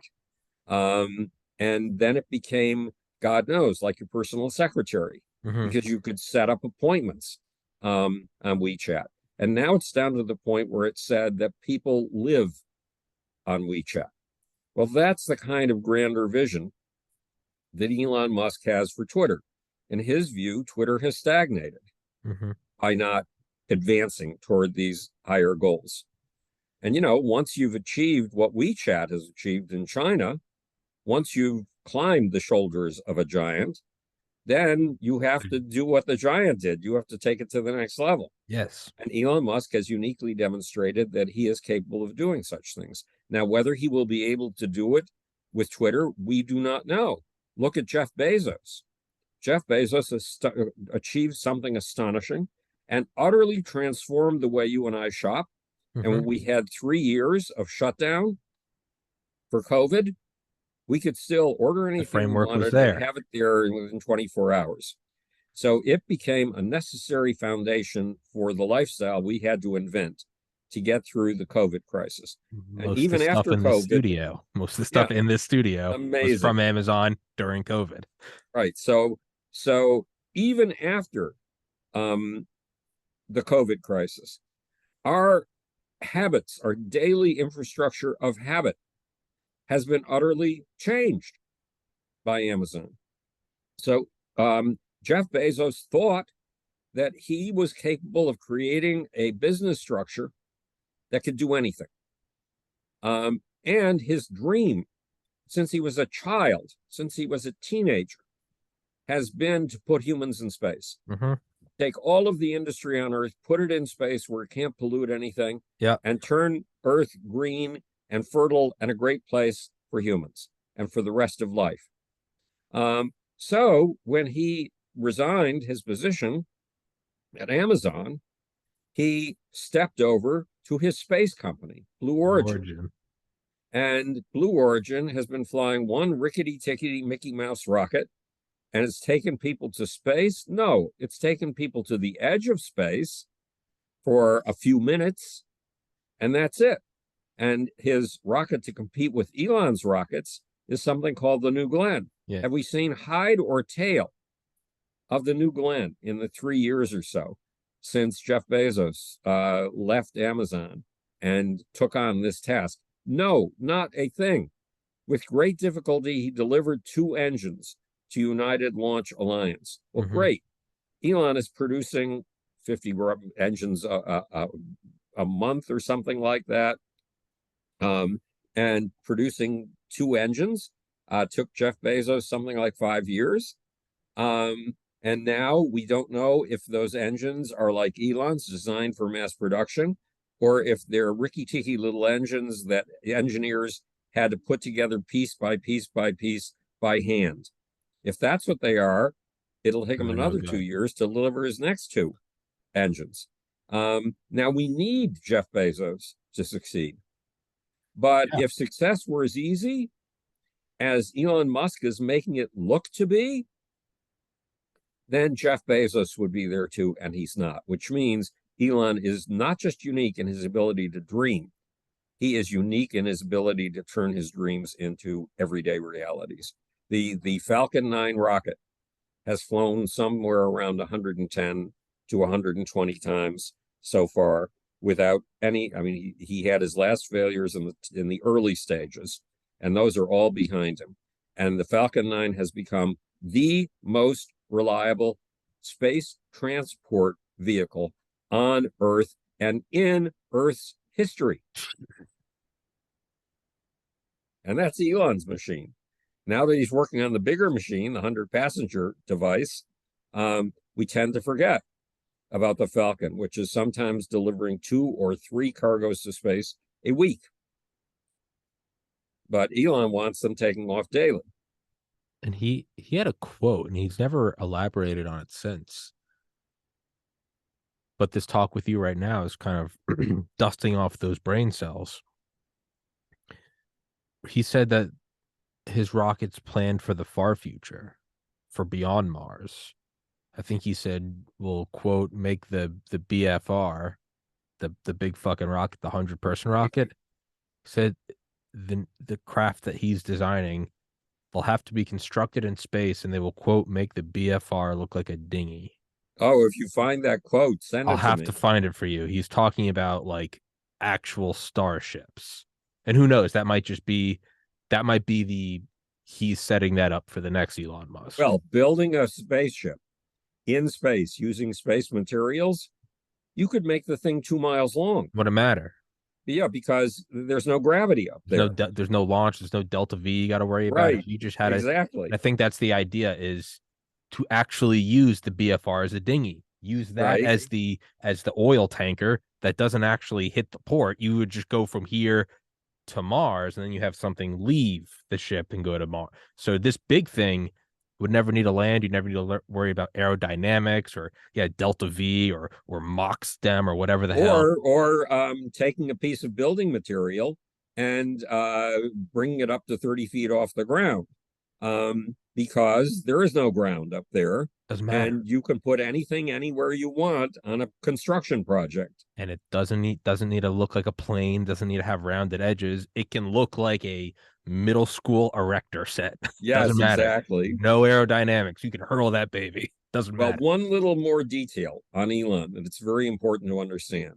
And then it became, God knows, like your personal secretary, Mm-hmm. because you could set up appointments on WeChat. And now it's down to the point where it said that people live on WeChat. Well, that's the kind of grander vision that Elon Musk has for Twitter. In his view, Twitter has stagnated Mm-hmm. by not advancing toward these higher goals. And, once you've achieved what WeChat has achieved in China, once you've climbed the shoulders of a giant, then you have to do what the giant did. You have to take it to the next level. Yes. And Elon Musk has uniquely demonstrated that he is capable of doing such things. Now, whether he will be able to do it with Twitter, we do not know. Look at Jeff Bezos. Jeff Bezos has achieved something astonishing and utterly transformed the way you and I shop. And when we had 3 years of shutdown for COVID, we could still order anything we framework was wanted there. and have it there within 24 hours. So it became a necessary foundation for the lifestyle we had to invent to get through the COVID crisis. And Most of even the stuff after in this COVID, studio, most of the yeah, stuff in this studio was amazing. from Amazon during COVID. Right. So even after the COVID crisis, our habits, our daily infrastructure of habit has been utterly changed by Amazon. So Jeff Bezos thought that he was capable of creating a business structure that could do anything. And his dream, since he was a child, since he was a teenager, has been to put humans in space. Mm-hmm. Take all of the industry on Earth, put it in space where it can't pollute anything, Yeah. and turn Earth green and fertile and a great place for humans and for the rest of life. So when he resigned his position at Amazon, he stepped over to his space company, Blue Origin. And Blue Origin has been flying one rickety-tickety Mickey Mouse rocket, and it's taken people to space. No, it's taken people to the edge of space for a few minutes, and that's it. And his rocket to compete with Elon's rockets is something called the New Glenn. Yeah. Have we seen hide or tail of the New Glenn in the 3 years or so since Jeff Bezos left Amazon and took on this task? No, not a thing. With great difficulty, he delivered 2 engines to United Launch Alliance. Well, great. Elon is producing 50 engines a month or something like that. And producing 2 engines took Jeff Bezos something like 5 years. And now we don't know if those engines are like Elon's, designed for mass production, or if they're ricky-ticky little engines that engineers had to put together piece by piece by piece by hand. If that's what they are, it'll take him another 2 years to deliver his next 2 engines. Now we need Jeff Bezos to succeed. But if success were as easy as Elon Musk is making it look to be, then Jeff Bezos would be there too, and he's not, which means Elon is not just unique in his ability to dream, he is unique in his ability to turn his dreams into everyday realities. The Falcon 9 rocket has flown somewhere around 110 to 120 times so far without any, I mean, he had his last failures in the early stages, and those are all behind him. And the Falcon 9 has become the most reliable space transport vehicle on Earth and in Earth's history. And that's Elon's machine. Now that he's working on the bigger machine, the 100-passenger device, we tend to forget about the Falcon, which is sometimes delivering 2 or 3 cargoes to space a week. But Elon wants them taking off daily. And he had a quote, and he's never elaborated on it since. But this talk with you right now is kind of dusting off those brain cells. He said that his rocket's planned for the far future, for beyond Mars. I think he said, we'll, quote, make the BFR, the big fucking rocket, the 100-person rocket. He said the craft that he's designing They'll have to be constructed in space, and they will, quote, make the BFR look like a dinghy. Oh, if you find that quote, send I'll it to have me. to find it for you. He's talking about like actual starships. And who knows, that might be the he's setting that up for the next Elon Musk. Well, building a spaceship in space using space materials, you could make the thing 2 miles long. What a matter. Yeah, because there's no gravity up there. There's no launch, there's no delta V you got to worry about. If Right. you just had it, Exactly. I think that's the idea, is to actually use the BFR as a dinghy. Use that Right. as the oil tanker that doesn't actually hit the port. You would just go from here to Mars, and then you have something leave the ship and go to Mars. So this big thing would never need to land. You never need to worry about aerodynamics or delta V or Mach stem or whatever the hell. Or taking a piece of building material and bringing it up to 30 feet off the ground, because there is no ground up there, Doesn't matter. and you can put anything anywhere you want on a construction project. And it doesn't need to look like a plane, doesn't need to have rounded edges. It can look like a middle school erector set. Doesn't Yes, matter. exactly. No aerodynamics. You can hurl that baby. Doesn't Well, matter. one little more detail on Elon, and it's very important to understand.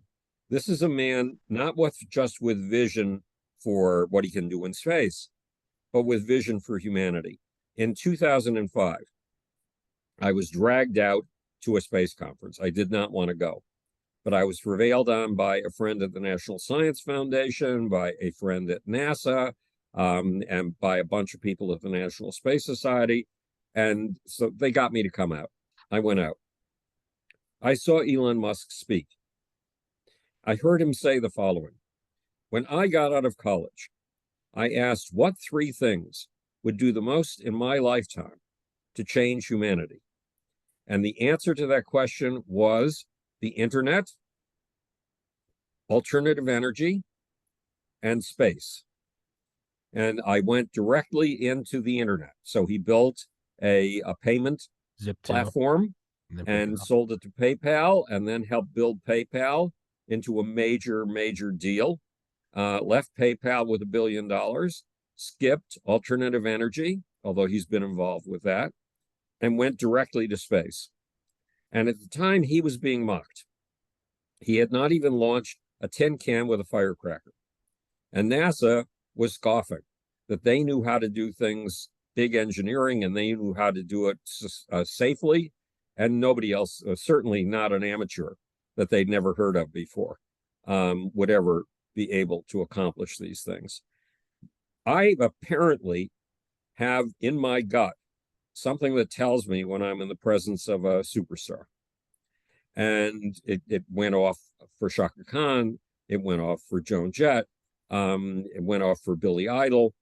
This is a man not just with vision for what he can do in space, but with vision for humanity. In 2005, I was dragged out to a space conference. I did not want to go, but I was prevailed on by a friend at the National Science Foundation, by a friend at NASA, and by a bunch of people at the National Space Society. And so they got me to come out. I went out. I saw Elon Musk speak. I heard him say the following: when I got out of college, I asked what three things would do the most in my lifetime to change humanity. And the answer to that question was the internet, alternative energy, and space. And I went directly into the internet. So he built a payment Zip2 platform and then and PayPal. sold it to PayPal, and then helped build PayPal into a major, major deal. Left PayPal with $1 billion, skipped alternative energy, although he's been involved with that, and went directly to space. And at the time, he was being mocked. He had not even launched a tin can with a firecracker. And NASA was scoffing that they knew how to do things, big engineering, and they knew how to do it safely. And nobody else, certainly not an amateur that they'd never heard of before, would ever be able to accomplish these things. I apparently have in my gut something that tells me when I'm in the presence of a superstar. And it went off for Shaka Khan. It went off for Joan Jett. It went off for Billy Idol.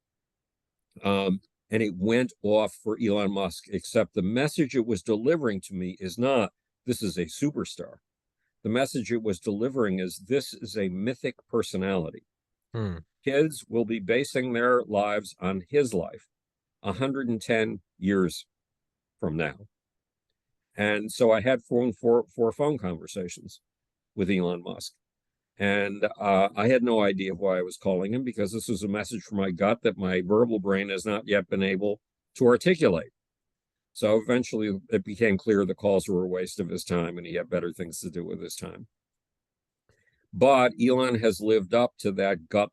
And it went off for Elon Musk, except the message it was delivering to me is not, this is a superstar. The message it was delivering is, this is a mythic personality. Kids will be basing their lives on his life 110 years from now. And so I had four phone conversations with Elon Musk. And I had no idea why I was calling him, because this was a message from my gut that my verbal brain has not yet been able to articulate. So eventually it became clear the calls were a waste of his time and he had better things to do with his time. But Elon has lived up to that gut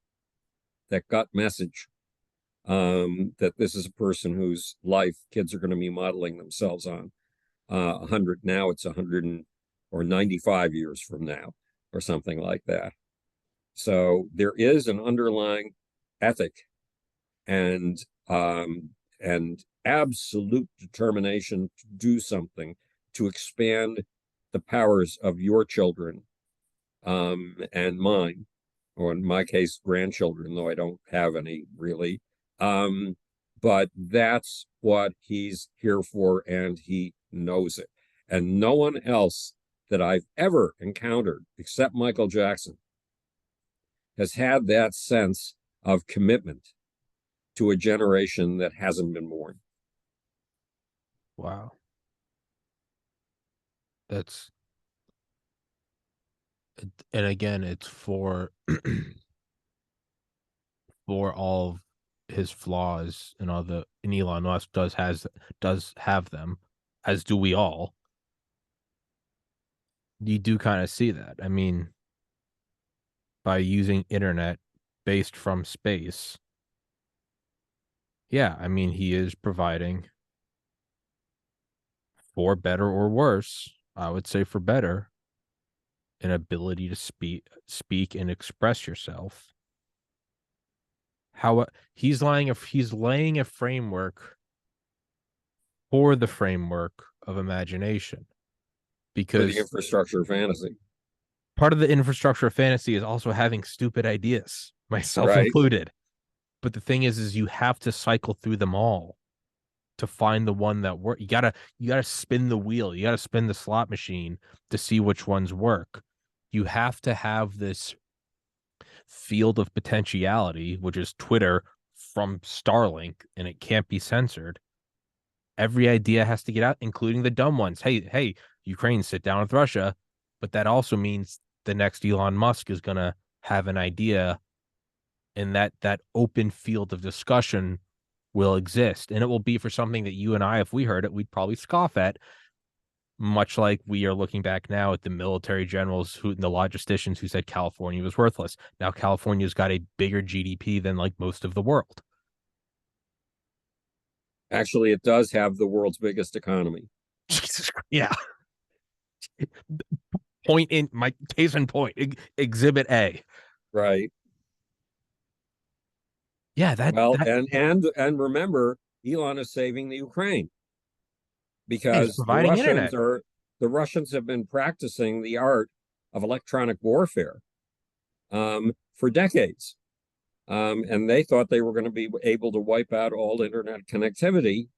message, that this is a person whose life kids are going to be modeling themselves on. 100 now, it's 100 or 95 years from now, or something like that. So there is an underlying ethic and absolute determination to do something to expand the powers of your children, and mine, or in my case, grandchildren, though I don't have any really. But that's what he's here for, and he knows it. And no one else that I've ever encountered, except Michael Jackson, has had that sense of commitment to a generation that hasn't been born. Wow. That's and again, it's for for all his flaws and all the and Elon Musk does have them, as do we all. You do kind of see that. I mean, by using internet based from space, yeah, I mean he is providing, for better or worse, I would say for better, an ability to speak and express yourself. How he's laying a framework for the framework of imagination, for the because infrastructure of fantasy. part of the infrastructure of fantasy is also having stupid ideas, myself Right. included. But the thing is you have to cycle through them all to find the one that works. You gotta spin the wheel. You gotta spin the slot machine to see which ones work. You have to have this field of potentiality, which is Twitter from Starlink, and it can't be censored. Every idea has to get out, including the dumb ones. Hey, Ukraine, sit down with Russia. But that also means the next Elon Musk is gonna have an idea, and that open field of discussion will exist. And it will be for something that you and I, if we heard it, we'd probably scoff at, much like we are looking back now at the military generals who and the logisticians who said California was worthless. Now California's got a bigger GDP than like most of the world. Actually, it does have the world's biggest economy. Jesus, yeah. Point in my case in point, exhibit A. Right. Yeah, Well, that and remember, Elon is saving the Ukraine he's because providing internet. the Russians have been practicing the art of electronic warfare for decades. And they thought they were going to be able to wipe out all internet connectivity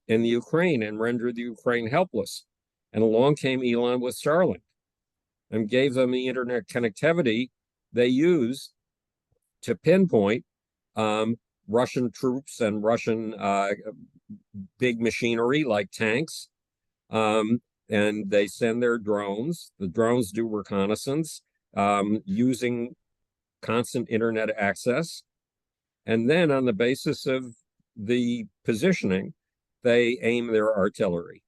in the Ukraine and render the Ukraine helpless. And along came Elon with Starlink and gave them the internet connectivity they use to pinpoint Russian troops and Russian big machinery like tanks. And they send their drones. The drones do reconnaissance using constant internet access. And then, on the basis of the positioning, they aim their artillery.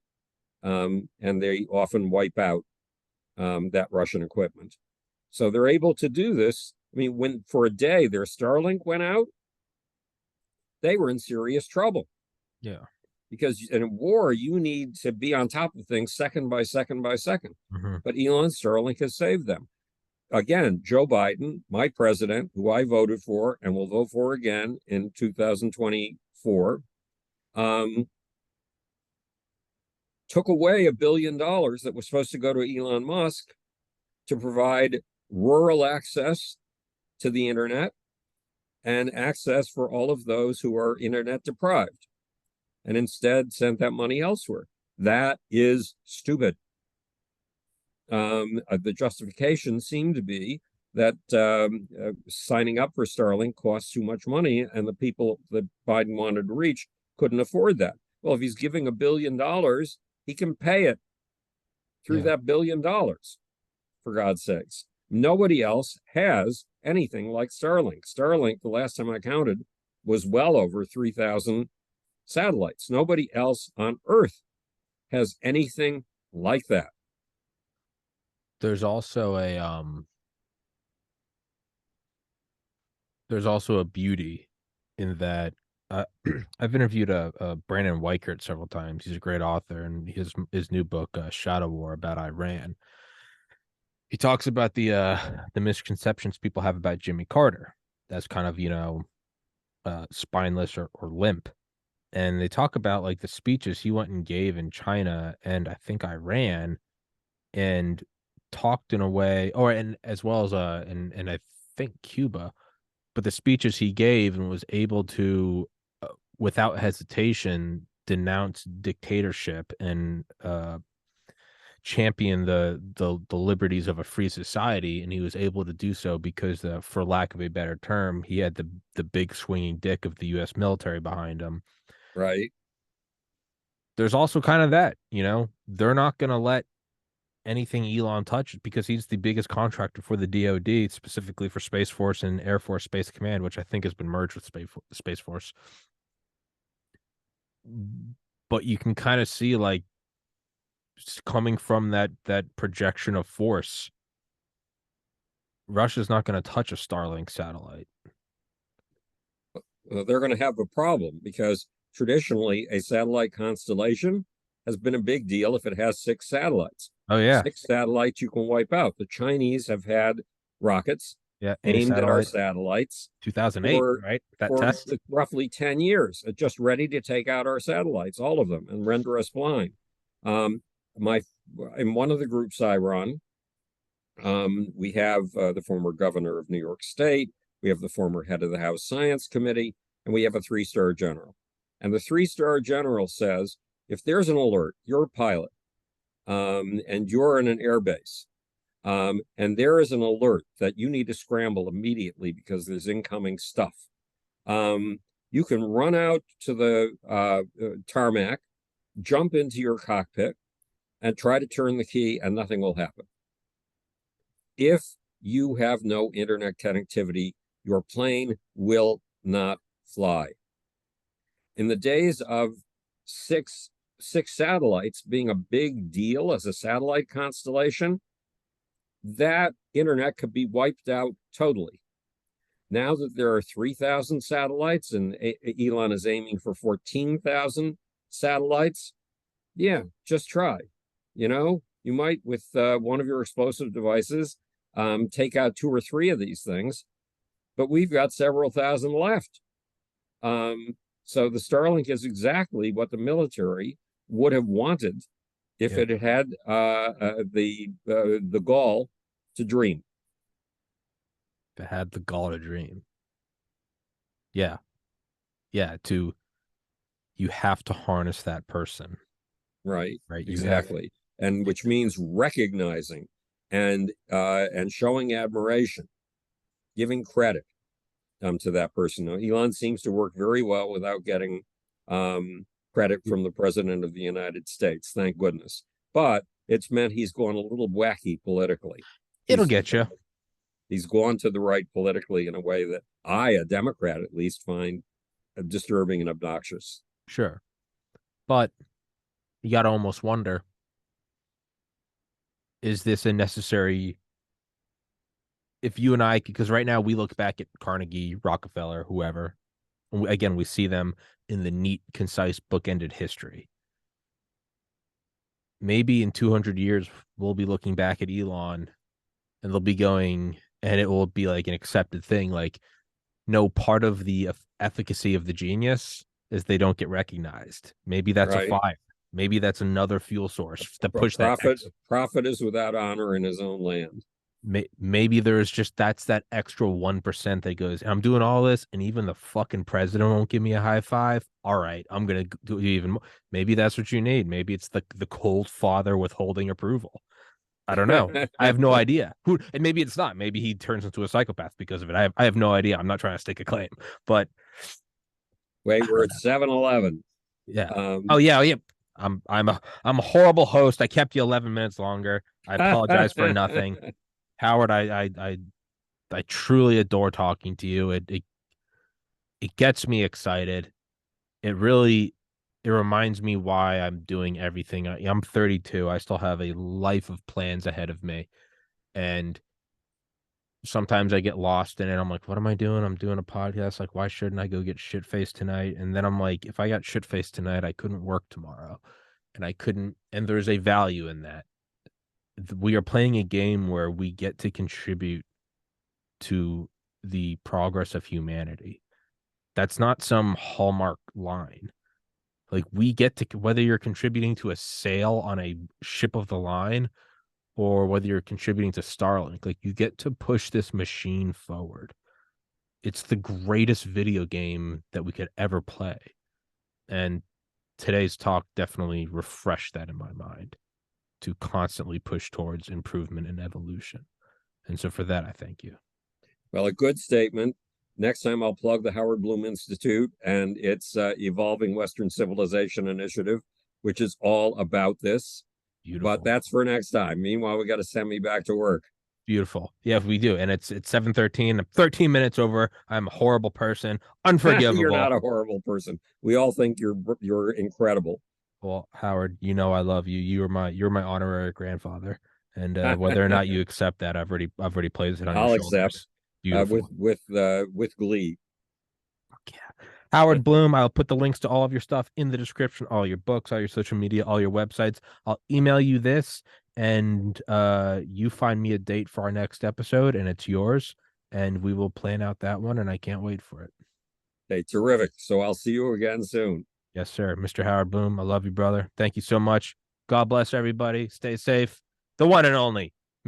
And they often wipe out that Russian equipment. So they're able to do this. I mean, when for a day their Starlink went out, they were in serious trouble. Yeah. Because in a war, you need to be on top of things second by second by second. Mm-hmm. But Elon Starlink has saved them. Again, Joe Biden, my president, who I voted for and will vote for again in 2024, took away $1 billion that was supposed to go to Elon Musk to provide rural access to the internet and access for all of those who are internet deprived, and instead sent that money elsewhere. That is stupid. The justification seemed to be that signing up for Starlink costs too much money, and the people that Biden wanted to reach couldn't afford that. Well, if he's giving $1 billion, he can pay it through that $1 billion, for God's sakes. Nobody else has anything like Starlink. Starlink, the last time I counted, was well over 3,000 satellites. Nobody else on Earth has anything like that. There's also a beauty in that. I've interviewed Brandon Weichert several times. He's a great author, and his new book, Shadow War, about Iran. He talks about the misconceptions people have about Jimmy Carter. That's kind of spineless or limp, and they talk about like the speeches he went and gave in China and I think Iran, and talked in a way, or and as well as and I think Cuba, but the speeches he gave and was able to, without hesitation, denounce dictatorship and champion the liberties of a free society, and he was able to do so because, for lack of a better term, he had the big swinging dick of the U.S. military behind him. Right. There's also kind of that, they're not going to let anything Elon touches because he's the biggest contractor for the DoD, specifically for Space Force and Air Force Space Command, which I think has been merged with Space Force. But you can kind of see like coming from that projection of force, Russia's not going to touch a Starlink satellite. They're going to have a problem because traditionally a satellite constellation has been a big deal if it has 6 satellites. Oh yeah, 6 satellites you can wipe out. The Chinese have had rockets yeah, aimed at our satellites 2008, for right? That for test. roughly 10 years, just ready to take out our satellites, all of them, and render us blind. My in one of the groups I run, we have the former governor of New York State, we have the former head of the House Science Committee, and we have a 3-star general. And the 3-star general says, if there's an alert, you're a pilot, and you're in an airbase, and there is an alert that you need to scramble immediately because there's incoming stuff. You can run out to the tarmac, jump into your cockpit, and try to turn the key, and nothing will happen. If you have no internet connectivity, your plane will not fly. In the days of six satellites being a big deal as a satellite constellation, that internet could be wiped out totally. Now that there are 3,000 satellites and Elon is aiming for 14,000 satellites, yeah, just try. You know, you might, with one of your explosive devices, take out 2 or 3 of these things, but we've got several thousand left. So the Starlink is exactly what the military would have wanted if it had the gall to dream. If it had the gall to dream. Yeah. Yeah. You have to harness that person. Right. Right. Exactly. And which means recognizing and showing admiration, giving credit to that person. Now, Elon seems to work very well without getting credit from the president of the United States. Thank goodness. But it's meant he's gone a little wacky politically. It'll get you. He's gone to the right politically in a way that I, a Democrat at least, find disturbing and obnoxious. Sure. But you got to almost wonder, is this a necessary, if you and I, because right now we look back at Carnegie, Rockefeller, whoever, and again, we see them in the neat, concise, bookended history. Maybe in 200 years, we'll be looking back at Elon and they'll be going, and it will be like an accepted thing. Like, no, part of the efficacy of the genius is they don't get recognized. Maybe that's a fire. Maybe that's another fuel source to push that. Prophet is without honor in his own land. Maybe there's just that extra 1% that goes, I'm doing all this, and even the fucking president won't give me a high five. All right, I'm gonna do even more. Maybe that's what you need. Maybe it's the cold father withholding approval. I don't know. I have no idea. And maybe it's not. Maybe he turns into a psychopath because of it. I have no idea. I'm not trying to stake a claim, but wait, we're at 7-Eleven. Yeah. Oh yeah. I'm a horrible host. I kept you 11 minutes longer. I apologize for nothing. Howard, I truly adore talking to you. It gets me excited. It reminds me why I'm doing everything. I'm 32. I still have a life of plans ahead of me. And sometimes I get lost in it. I'm like, what am I doing? I'm doing a podcast. Like, why shouldn't I go get shit-faced tonight? And then I'm like, if I got shit-faced tonight, I couldn't work tomorrow. And I couldn't, and there's a value in that. We are playing a game where we get to contribute to the progress of humanity. That's not some Hallmark line. Like, we get to, whether you're contributing to a sale on a ship of the line or whether you're contributing to Starlink, like, you get to push this machine forward. It's the greatest video game that we could ever play. And today's talk definitely refreshed that in my mind, to constantly push towards improvement and evolution. And so for that, I thank you. Well, a good statement. Next time I'll plug the Howard Bloom Institute and its Evolving Western Civilization Initiative, which is all about this. but Beautiful. that's for next time. Meanwhile, we got to send me back to work. Beautiful. Yeah, we do. And it's 7:13. I'm 13 minutes over. I'm a horrible person. You're Unforgivable. not a horrible person. We all think you're incredible. Well, Howard, you know I love you. You're my honorary grandfather. And whether or not you accept that, I've already placed it on your I'll accept shoulders. Beautiful. with glee. Yeah. Howard Bloom, I'll put the links to all of your stuff in the description, all your books, all your social media, all your websites. I'll email you this and you find me a date for our next episode and it's yours and we will plan out that one and I can't wait for it. Hey, terrific. So I'll see you again soon. Yes, sir. Mr. Howard Bloom, I love you, brother. Thank you so much. God bless everybody. Stay safe. The one and only